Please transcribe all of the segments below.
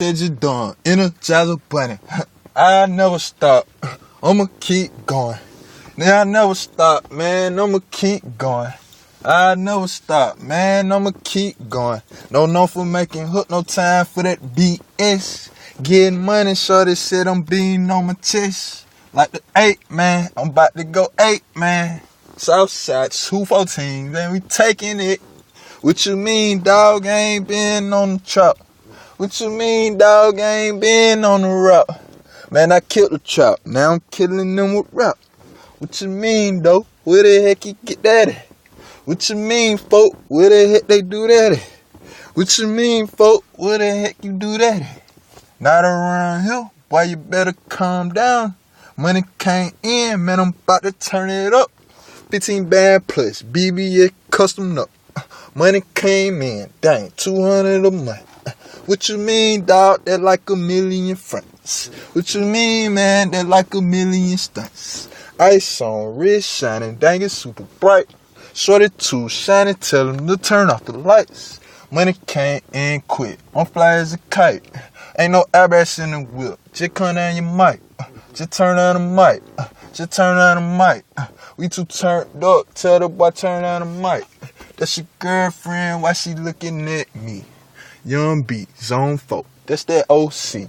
Said you done, Energizer Bunny. I never stop. I'ma keep going. Now I never stop, man. I'ma keep going. I never stop, man. I'ma keep going. No for making hook, no time for that BS. Getting money, shorty said I'm being on my chest. Like the 8, man. I'm about to go 8, man. Southside 214, man. We taking it. What you mean, dog? I ain't been on the trap. What you mean, dog? I ain't been on the rap. Man, I killed the trap. Now I'm killing them with rap. What you mean, though? Where the heck you get that at? What you mean, folk? Where the heck they do that at? What you mean, folk? Where the heck you do that at? Not around here. Boy, you better calm down. Money came in, man, I'm about to turn it up. 15 band plus, BBS custom up. Money came in, dang, 200 a month. What you mean, dog? That like a million francs. What you mean, man? That like a million stunts. Ice on, wrist shining, dang, it's super bright. Shorty too shiny, tell him to turn off the lights. Money came in quick, I'm fly as a kite. Ain't no airbags in the whip, just come down your mic. Just turn on the mic, just turn on the mic. We too turned up, tell the boy turn on the mic. That's your girlfriend, why she looking at me? Young B, Zone 4, that's that OC.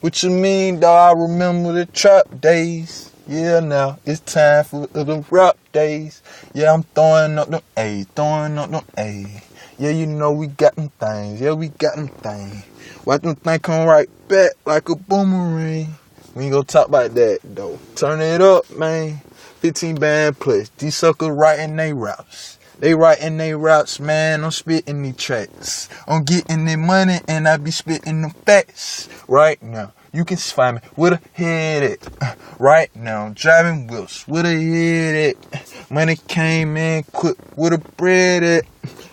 What you mean, dawg? I remember the trap days. Yeah, now it's time for the rap days. Yeah, I'm throwing up them A's, throwing up them A's. Yeah, you know we got them things. Yeah, we got them things. Watch them things come right back like a boomerang. We ain't gonna talk about that, though. Turn it up, man. 15 band plus. These suckers writing they raps. They writing they raps, man. I'm spitting these tracks. I'm getting their money and I be spitting them facts. Right now, you can find me with a head at. Right now, I'm driving wheels with a head at. Money came in quick with a bread at.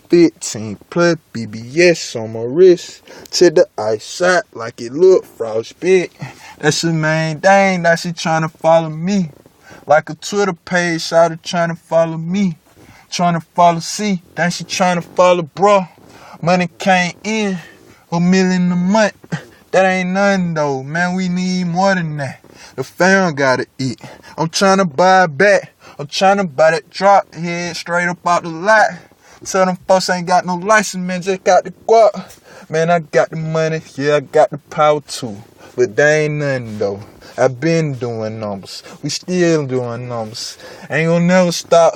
15 plus BBS on my wrist. To the ice out like it look frostbit. That's the main thing that she tryna follow me. Like a Twitter page, shawty tryna follow me. Tryna follow C, then she tryna follow bro. Money came in, $1 million a month. That ain't nothing though, man, we need more than that. The fam gotta eat. I'm tryna buy it back. I'm tryna buy that drop head straight up out the lot. Tell them folks ain't got no license, man, just got the guap. Man, I got the money, yeah, I got the power too. But they ain't nothing though. I been doing numbers. We still doing numbers. Ain't gonna never stop.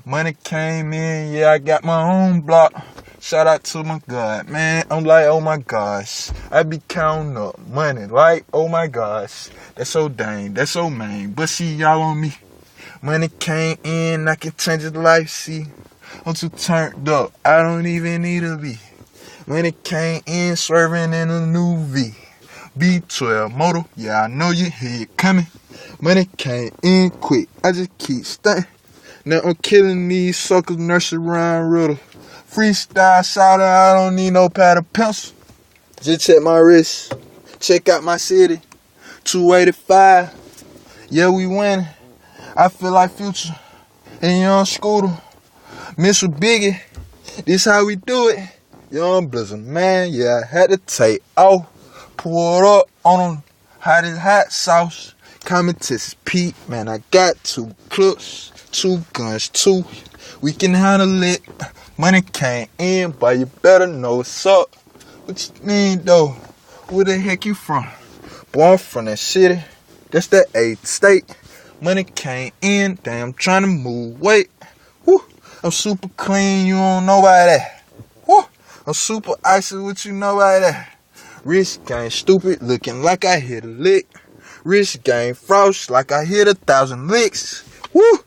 Money came in, yeah, I got my own block. Shout out to my God, man. I'm like, oh my gosh. I be counting up money, like, oh my gosh. That's so dang, that's so main. But see, y'all on me. Money came in, I can change his life, see. I'm too turned up, I don't even need a V. Money came in, swerving in a new V. B12 motor, yeah, I know you hear it coming. Money came in quick, I just keep stunting. Now I'm killing these suckers, nursery rhyme riddle. Freestyle shouter, I don't need no pad or pencil. Just check my wrist, check out my city. 285, yeah, we winning. I feel like Future and Young Scooter. Mr. Biggie, this how we do it. Young Blizzard, man, yeah, I had to take off. Pour it up on them, hot as hot sauce. Coming to this Pete, man, I got 2 clips, 2 guns, 2. We can handle it. Money came in, but you better know what's up. What you mean, though? Where the heck you from? Boy, I'm from that city. That's that 8th state. Money came in, damn, I'm trying to move weight. Woo, I'm super clean, you don't know about that. Woo, I'm super icy, what you know about that? Wrist game stupid, looking like I hit a lick. Wrist game frost, like I hit 1,000 licks. Woo!